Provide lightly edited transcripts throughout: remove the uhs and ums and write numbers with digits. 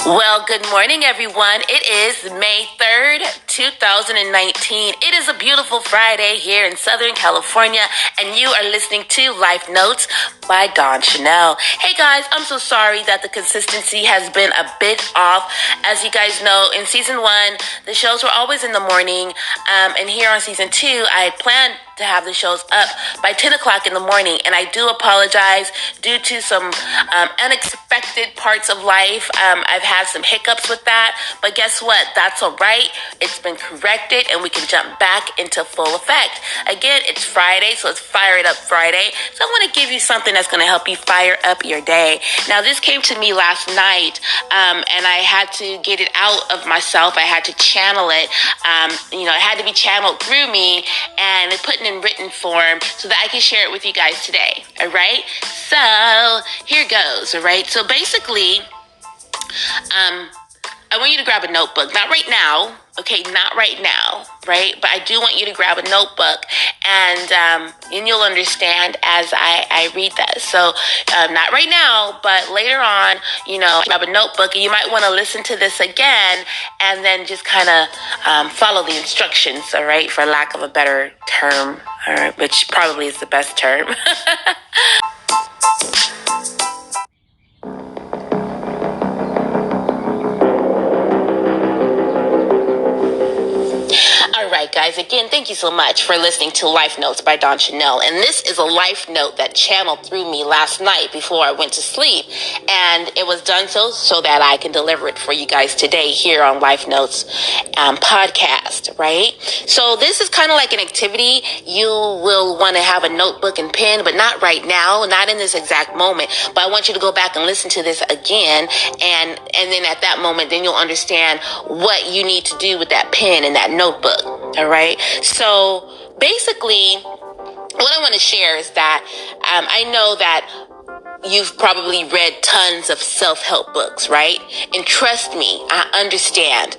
Well, good morning, everyone. It is May 3rd, 2019. It is a beautiful Friday here in Southern California, and you are listening to Life Notes by Channell. Hey, guys, I'm so sorry that the consistency has been a bit off. As you guys know, in Season 1, the shows were always in the morning, and here on Season 2, I planned to have the shows up by 10 o'clock in the morning, and I do apologize due to some unexpected parts of life. I've had some hiccups with that, but guess what? That's all right. It's been corrected, and we can jump back into full effect. Again, it's Friday, so it's Fire It Up Friday. So I want to give you something that's going to help you fire up your day. Now, this came to me last night, and I had to get it out of myself. I had to channel it. It had to be channeled through me and put in written form so that I can share it with you guys today. All right. So here goes. All right. So basically, I want you to grab a notebook. Not right now. Okay. Not right now. Right. But I do want you to grab a notebook and you'll understand as I read that. So not right now, but later on, grab a notebook, and you might want to listen to this again and then just kind of follow the instructions. All right. For lack of a better term, all right, which probably is the best term. All right, guys, again, thank you so much for listening to Life Notes by Channell. And this is a life note that channeled through me last night before I went to sleep. And it was done so that I can deliver it for you guys today here on Life Notes podcast, right? So this is kind of like an activity. You will want to have a notebook and pen, but not right now, not in this exact moment. But I want you to go back and listen to this again. And then at that moment, then you'll understand what you need to do with that pen and that notebook. All right. So basically, what I want to share is that I know that you've probably read tons of self-help books, right? And trust me, I understand.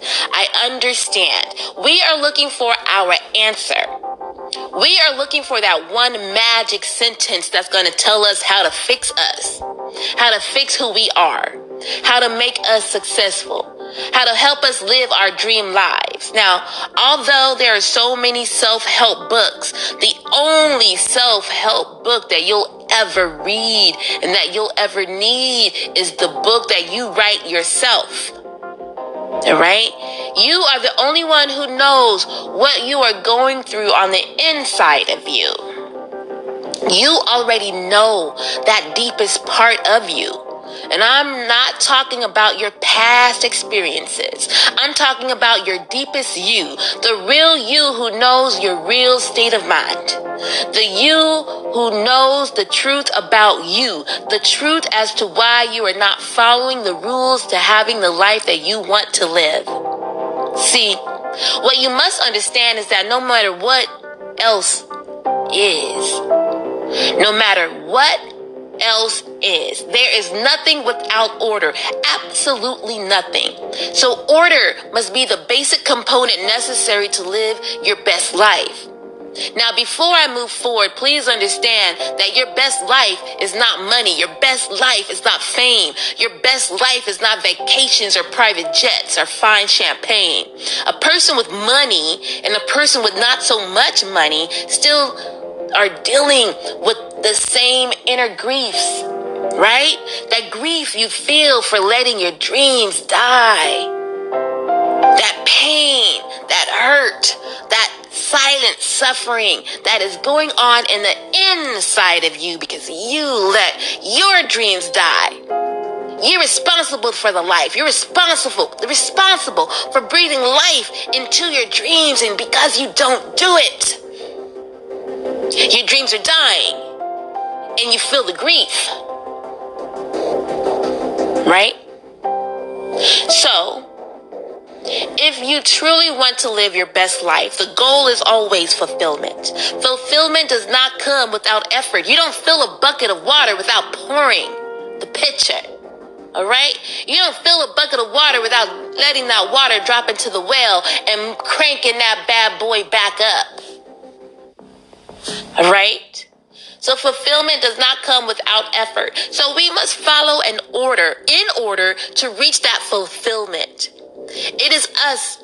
We are looking for our answer. We are looking for that one magic sentence that's going to tell us how to fix us, how to fix who we are, how to make us successful, how to help us live our dream lives. Now, although there are so many self-help books, the only self-help book that you'll ever read and that you'll ever need is the book that you write yourself. All right? You are the only one who knows what you are going through on the inside of you. You already know that deepest part of you. And I'm not talking about your past experiences. I'm talking about your deepest you, the real you who knows your real state of mind. The you who knows the truth about you, the truth as to why you are not following the rules to having the life that you want to live. See, what you must understand is that no matter what else is, no matter what else is, there is nothing without order. Absolutely nothing. So order must be the basic component necessary to live your best life. Now, before I move forward, please understand that your best life is not money. Your best life is not fame. Your best life is not vacations or private jets or fine champagne. A person with money and a person with not so much money still are dealing with the same inner griefs, right? That grief you feel for letting your dreams die. That pain, that hurt, that silent suffering that is going on in the inside of you because you let your dreams die. You're responsible for the life. You're responsible for breathing life into your dreams, and because you don't do it, your dreams are dying and you feel the grief, right? So, if you truly want to live your best life, the goal is always fulfillment. Fulfillment does not come without effort. You don't fill a bucket of water without pouring the pitcher. All right? You don't fill a bucket of water without letting that water drop into the well and cranking that bad boy back up. All right? So fulfillment does not come without effort. So we must follow an order in order to reach that fulfillment. It is us,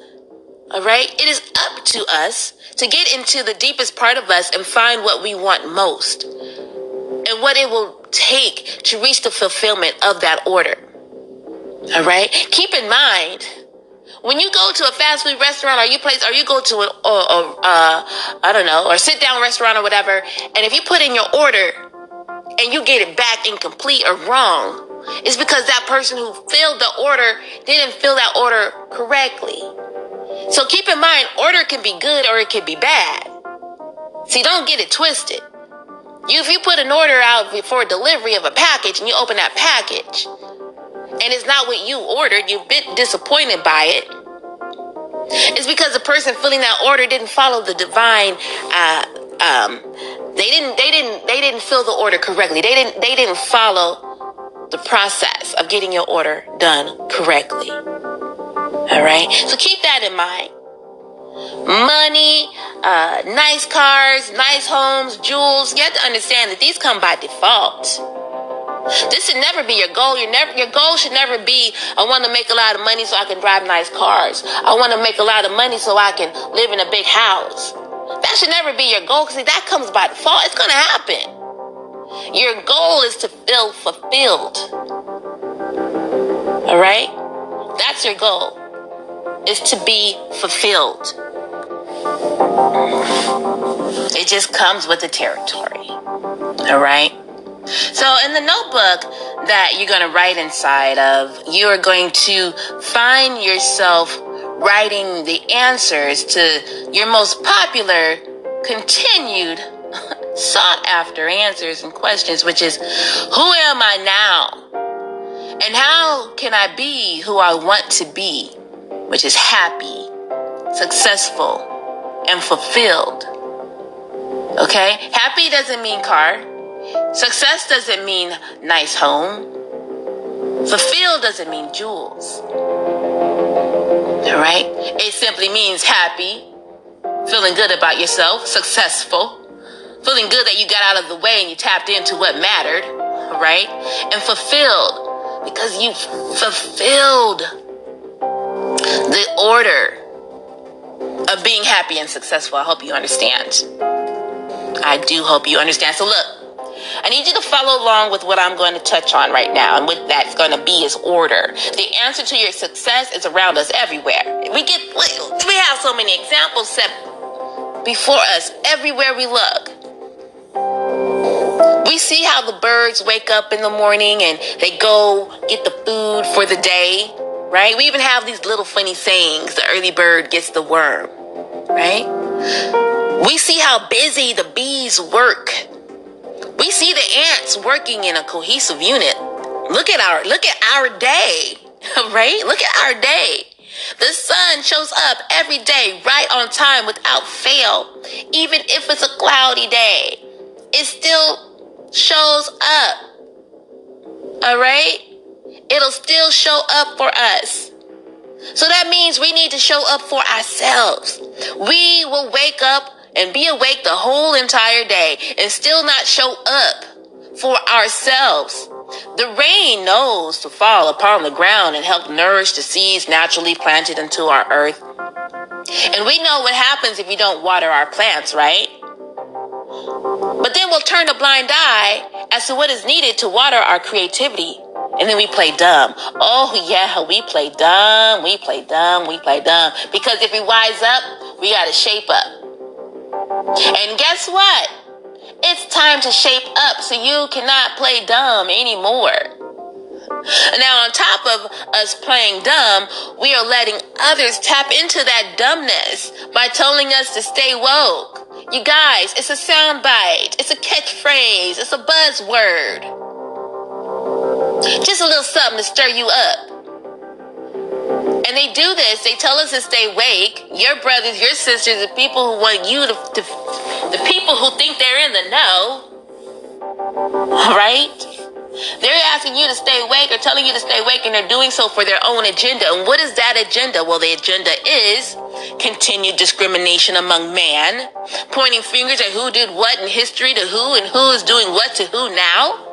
all right? It is up to us to get into the deepest part of us and find what we want most and what it will take to reach the fulfillment of that order. All right? Keep in mind, when you go to a fast food restaurant or you go to I don't know, or sit down restaurant or whatever, and if you put in your order and you get it back incomplete or wrong, it's because that person who filled the order didn't fill that order correctly. So keep in mind, order can be good or it can be bad. See, don't get it twisted. If you put an order out for delivery of a package and you open that package and it's not what you ordered, you're a bit disappointed by it. It's because the person filling that order didn't follow the divine. They didn't fill the order correctly. They didn't follow the process of getting your order done correctly. All right. So keep that in mind. Money, nice cars, nice homes, jewels. You have to understand that these come by default. This should never be your goal. Your goal should never be, I want to make a lot of money so I can drive nice cars. I want to make a lot of money so I can live in a big house. That should never be your goal, because that comes by default. It's going to happen. Your goal is to feel fulfilled. All right? That's your goal, is to be fulfilled. It just comes with the territory. All right? So in the notebook that you're going to write inside of, you are going to find yourself writing the answers to your most popular, continued, sought after answers and questions, which is, who am I now? And how can I be who I want to be? Which is happy, successful, and fulfilled. Okay? Happy doesn't mean car. Success doesn't mean nice home. Fulfilled doesn't mean jewels. All right? It simply means happy, feeling good about yourself, successful, feeling good that you got out of the way and you tapped into what mattered. All right? And fulfilled, because you fulfilled the order of being happy and successful. I hope you understand. I do hope you understand. So look, I need you to follow along with what I'm going to touch on right now. And what that's going to be is order. The answer to your success is around us everywhere. We have so many examples set before us everywhere we look. We see how the birds wake up in the morning and they go get the food for the day, right? We even have these little funny sayings. The early bird gets the worm, right? We see how busy the bees work. We see the ants working in a cohesive unit. Look at our day, right? Look at our day. The sun shows up every day right on time without fail. Even if it's a cloudy day, it still shows up. All right? It'll still show up for us. So that means we need to show up for ourselves. We will wake up and be awake the whole entire day and still not show up for ourselves. The rain knows to fall upon the ground and help nourish the seeds naturally planted into our earth. And we know what happens if we don't water our plants, right? But then we'll turn a blind eye as to what is needed to water our creativity. And then we play dumb. Oh yeah, we play dumb. Because if we wise up, we got to shape up. And guess what? It's time to shape up, so you cannot play dumb anymore. Now, on top of us playing dumb, we are letting others tap into that dumbness by telling us to stay woke. You guys, it's a soundbite. It's a catchphrase. It's a buzzword. Just a little something to stir you up. And they do this. They tell us to stay awake. Your brothers, your sisters, the people who want you the people who think they're in the know. All right? They're asking you to stay awake or telling you to stay awake, and they're doing so for their own agenda. And what is that agenda? Well, the agenda is continued discrimination among man, pointing fingers at who did what in history to who, and who is doing what to who now.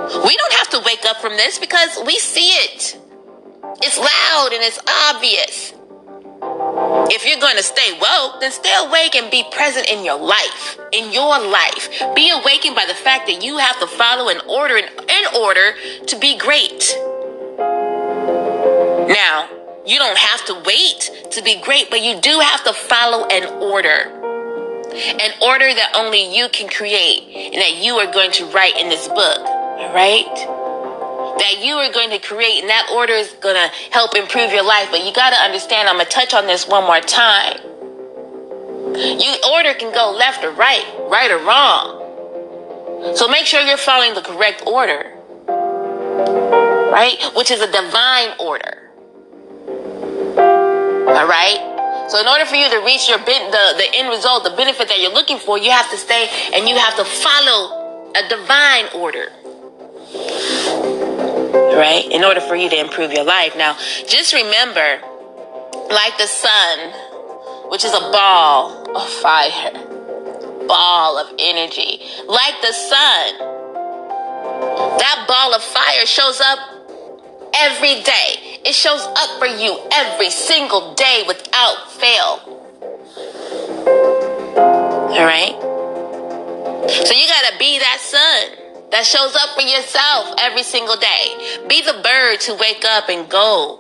We don't have to wake up from this because we see it. It's loud and it's obvious. If you're going to stay woke, then stay awake and be present in your life. In your life. Be awakened by the fact that you have to follow an order in order to be great. Now, you don't have to wait to be great, but you do have to follow an order. An order that only you can create and that you are going to write in this book. All right? That you are going to create, and that order is going to help improve your life. But you got to understand, I'm going to touch on this one more time. Your order can go left or right or wrong. So make sure you're following the correct order, right? Which is a divine order. All right? So in order for you to reach the end result, the benefit that you're looking for, you have to stay and you have to follow a divine order. Right? In order for you to improve your life. Now, just remember, like the sun, which is a ball of fire, ball of energy, like the sun, that ball of fire shows up every day. It shows up for you every single day without fail. All right? So you got to be that sun that shows up for yourself every single day. Be the bird to wake up and go.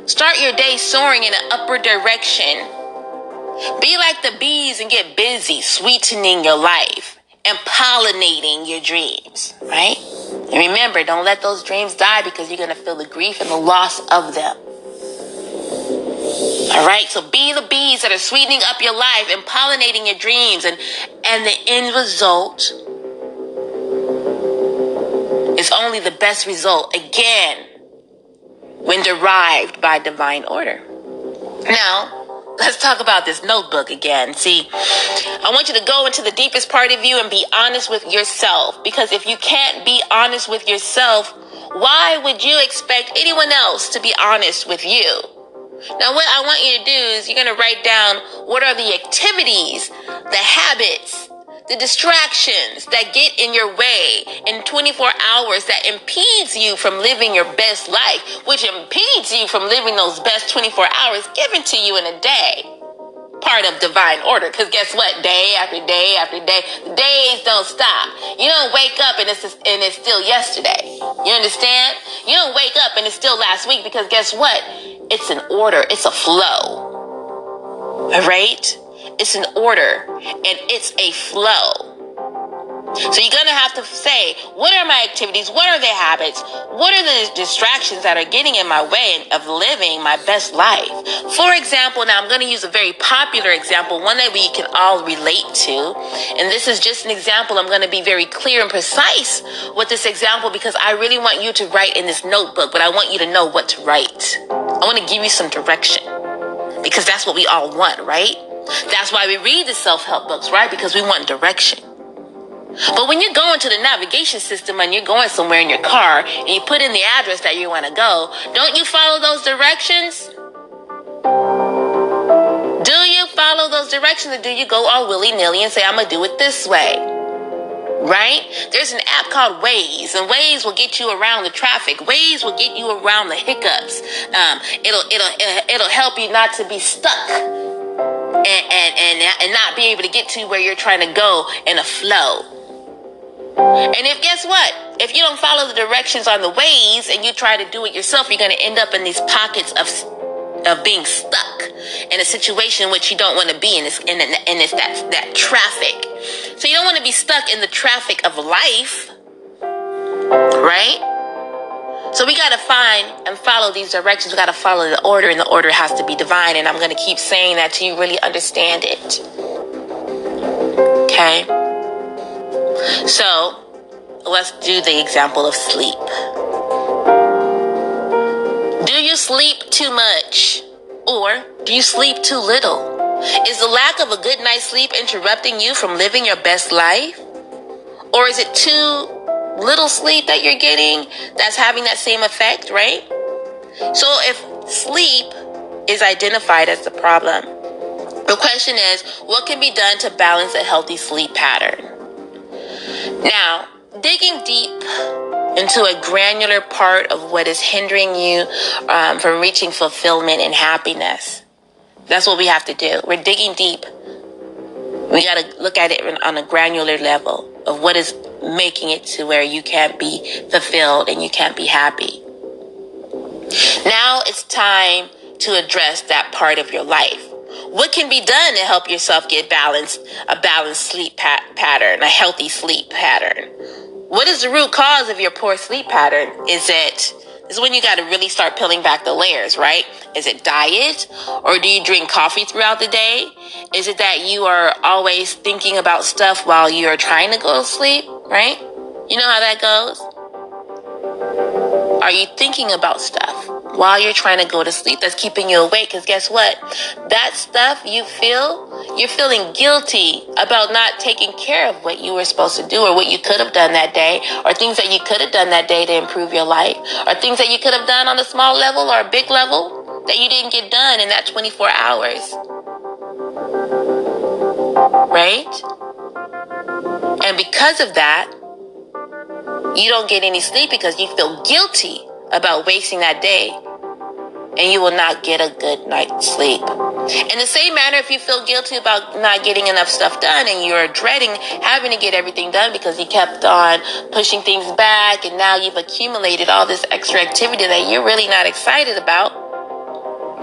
Start your day soaring in an upward direction. Be like the bees and get busy sweetening your life and pollinating your dreams, right? And remember, don't let those dreams die because you're going to feel the grief and the loss of them. All right, so be the bees that are sweetening up your life and pollinating your dreams, and the end result is only the best result, again, when derived by divine order. Now, let's talk about this notebook again. See, I want you to go into the deepest part of you and be honest with yourself. Because if you can't be honest with yourself, why would you expect anyone else to be honest with you? Now, what I want you to do is you're going to write down what are the activities, the habits, the distractions that get in your way in 24 hours that impedes you from living your best life, which impedes you from living those best 24 hours given to you in a day. Part of divine order, because guess what? Day after day after day, the days don't stop. You don't wake up and it's still yesterday. You understand? You don't wake up and it's still last week, because guess what? It's an order. It's a flow. All right? It's an order and it's a flow. So you're going to have to say, what are my activities? What are the habits? What are the distractions that are getting in my way of living my best life? For example, now I'm going to use a very popular example, one that we can all relate to. And this is just an example. I'm going to be very clear and precise with this example because I really want you to write in this notebook, but I want you to know what to write. I want to give you some direction because that's what we all want, right? That's why we read the self-help books, right? Because we want direction. But when you go into the navigation system and you're going somewhere in your car and you put in the address that you want to go, don't you follow those directions? Do you follow those directions, or do you go all willy-nilly and say, I'm going to do it this way? Right? There's an app called Waze, and Waze will get you around the traffic. Waze will get you around the hiccups. It'll help you not to be stuck and not be able to get to where you're trying to go in a flow. And guess what? If you don't follow the directions on the Waze and you try to do it yourself, you're going to end up in these pockets of being stuck in a situation in which you don't want to be in. It's that traffic. So you don't want to be stuck in the traffic of life, right? So we got to find and follow these directions. We got to follow the order, and the order has to be divine. And I'm going to keep saying that till you really understand it. Okay? So let's do the example of sleep. Do you sleep too much, or do you sleep too little? Is the lack of a good night's sleep interrupting you from living your best life? Or Or is it too little sleep that you're getting that's having that same effect, right? So if sleep is identified as the problem, the question is, what can be done to balance a healthy sleep pattern? Now, digging deep into a granular part of what is hindering you from reaching fulfillment and happiness. That's what we have to do. We're digging deep. We got to look at it on a granular level of what is making it to where you can't be fulfilled and you can't be happy. Now it's time to address that part of your life. What can be done to help yourself get a balanced sleep pattern, a healthy sleep pattern? What is the root cause of your poor sleep pattern? This is when you got to really start peeling back the layers, right? Is it diet? Or do you drink coffee throughout the day? Is it that you are always thinking about stuff while you are trying to go to sleep, right? You know how that goes? Are you thinking about stuff while you're trying to go to sleep that's keeping you awake? Because guess what? That stuff you're feeling guilty about not taking care of what you were supposed to do or what you could have done that day, or things that you could have done that day to improve your life, or things that you could have done on a small level or a big level that you didn't get done in that 24 hours. Right? And because of that, you don't get any sleep because you feel guilty about wasting that day, and you will not get a good night's sleep. In the same manner, if you feel guilty about not getting enough stuff done and you're dreading having to get everything done because you kept on pushing things back, and now you've accumulated all this extra activity that you're really not excited about.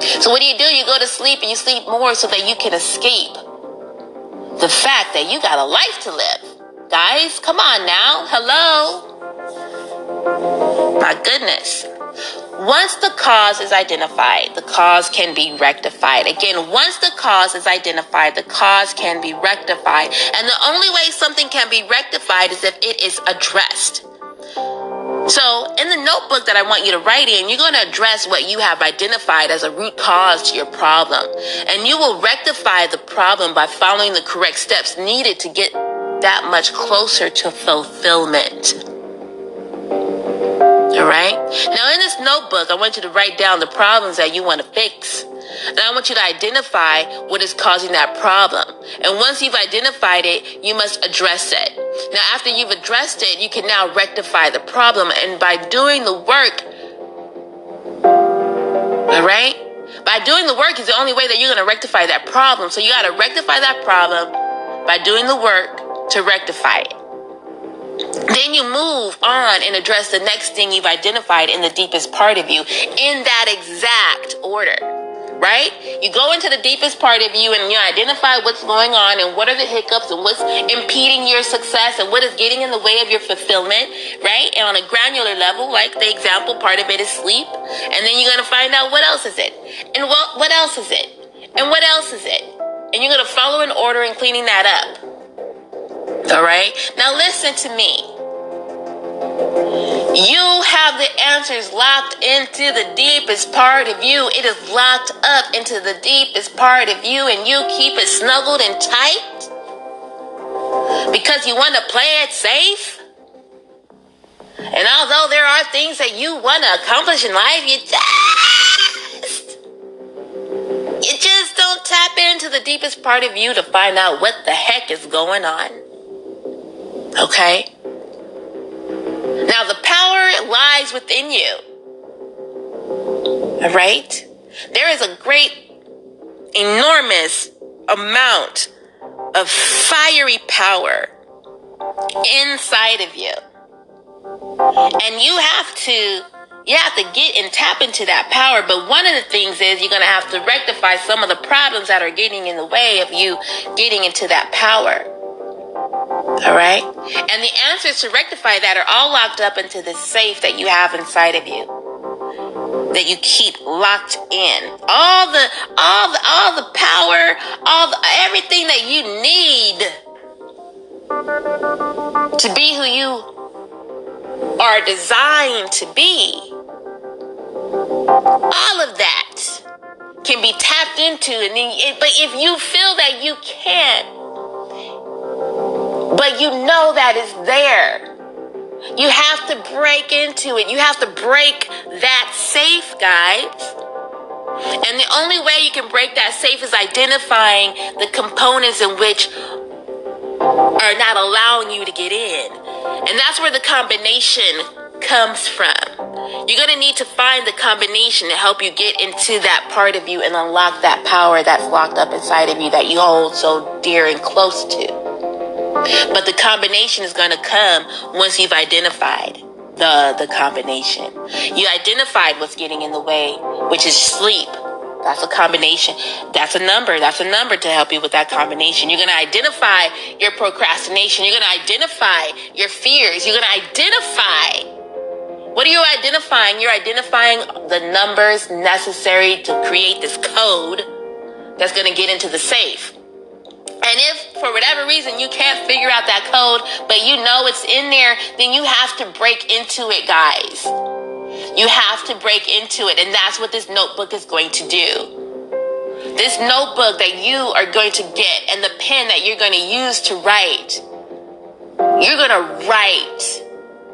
So what do? You go to sleep and you sleep more so that you can escape the fact that you got a life to live. Guys, come on now. Hello. My goodness. Once the cause is identified, the cause can be rectified. Again, once the cause is identified, the cause can be rectified. And the only way something can be rectified is if it is addressed. So in the notebook that I want you to write in, you're going to address what you have identified as a root cause to your problem. And you will rectify the problem by following the correct steps needed to get that much closer to fulfillment. All right. Now, in this notebook, I want you to write down the problems that you want to fix. And I want you to identify what is causing that problem. And once you've identified it, you must address it. Now, after you've addressed it, you can now rectify the problem. And by doing the work, all right? By doing the work is the only way that you're going to rectify that problem. So you got to rectify that problem by doing the work to rectify it. Then you move on and address the next thing you've identified in the deepest part of you in that exact order, right? You go into the deepest part of you and you identify what's going on and what are the hiccups and what's impeding your success and what is getting in the way of your fulfillment, right? And on a granular level, like the example, part of it is sleep. And then you're going to find out what else is it? And what else is it? And what else is it? And you're going to follow an order in cleaning that up. All right. Now listen to me. You have the answers locked into the deepest part of you. It is locked up into the deepest part of you, and you keep it snuggled and tight because you want to play it safe. And although there are things that you want to accomplish in life, you just don't tap into the deepest part of you to find out what the heck is going on. Okay? Now, the power lies within you. All right? There is a great, enormous amount of fiery power inside of you. And you have to get and tap into that power. But one of the things is you're going to have to rectify some of the problems that are getting in the way of you getting into that power. All right? And the answers to rectify that are all locked up into the safe that you have inside of you, that you keep locked in. All the power, everything that you need to be who you are designed to be. All of that can be tapped into, but if you feel that you can't, but you know that it's there. You have to break into it. You have to break that safe, guys. And the only way you can break that safe is identifying the components in which are not allowing you to get in. And that's where the combination comes from. You're going to need to find the combination to help you get into that part of you and unlock that power that's locked up inside of you that you hold so dear and close to. But the combination is going to come once you've identified the combination. You identified what's getting in the way, which is sleep. That's a combination. That's a number. That's a number to help you with that combination. You're going to identify your procrastination. You're going to identify your fears. You're going to identify. What are you identifying? You're identifying the numbers necessary to create this code that's going to get into the safe. And if, for whatever reason, you can't figure out that code, but you know it's in there, then you have to break into it, guys. You have to break into it, and that's what this notebook is going to do. This notebook that you are going to get and the pen that you're going to use to write, you're going to write,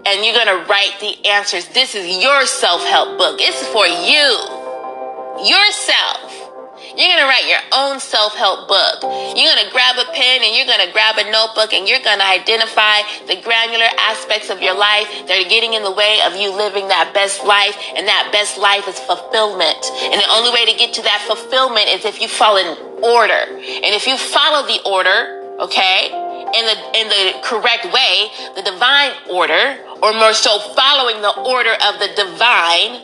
and you're going to write the answers. This is your self-help book. It's for you, yourself. You're going to write your own self-help book. You're going to grab a pen and you're going to grab a notebook and you're going to identify the granular aspects of your life that are getting in the way of you living that best life. And that best life is fulfillment. And the only way to get to that fulfillment is if you follow in order. And if you follow the order, okay, in the correct way, the divine order, or more so following the order of the divine,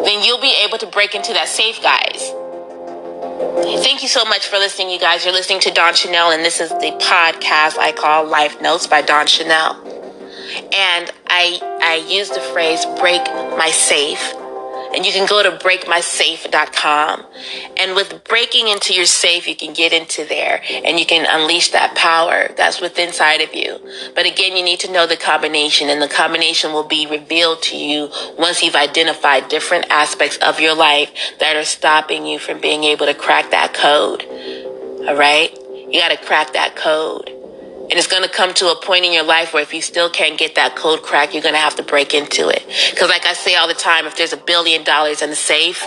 then you'll be able to break into that safe, guys. Thank you so much for listening, you guys. You're listening to Dawn Channell, and this is the podcast I call Life Notes by Dawn Channell. And I use the phrase break my safe. And you can go to breakmysafe.com. And with breaking into your safe, you can get into there and you can unleash that power that's within inside of you. But again, you need to know the combination, and the combination will be revealed to you once you've identified different aspects of your life that are stopping you from being able to crack that code. All right? You got to crack that code. And it's going to come to a point in your life where if you still can't get that code cracked, you're going to have to break into it. Because like I say all the time, if there's $1 billion in the safe,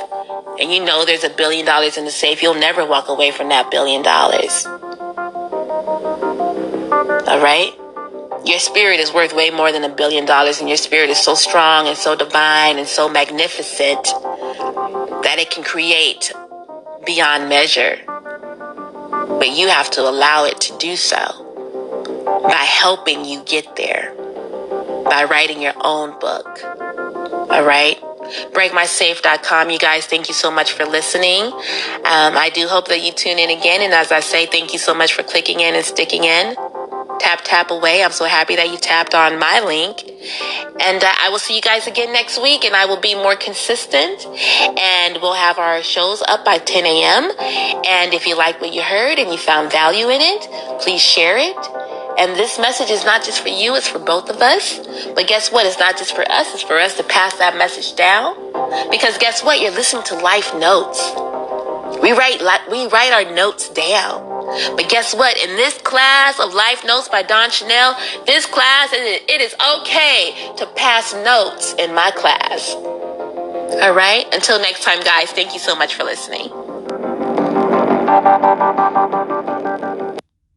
and you know there's $1 billion in the safe, you'll never walk away from that $1 billion. All right? Your spirit is worth way more than $1 billion, and your spirit is so strong and so divine and so magnificent that it can create beyond measure. But you have to allow it to do so by helping you get there, by writing your own book. All right? breakmysafe.com. You guys, thank you so much for listening. I do hope that you tune in again. And as I say, thank you so much for clicking in and sticking in. Tap away. I'm so happy that you tapped on my link. And I will see you guys again next week. And I will be more consistent. And we'll have our shows up by 10 a.m. And if you like what you heard and you found value in it, please share it. And this message is not just for you, it's for both of us. But guess what? It's not just for us, it's for us to pass that message down. Because guess what? You're listening to Life Notes. We write our notes down. But guess what? In this class of Life Notes by Dawn Channell, this class, it is okay to pass notes in my class. All right? Until next time, guys, thank you so much for listening.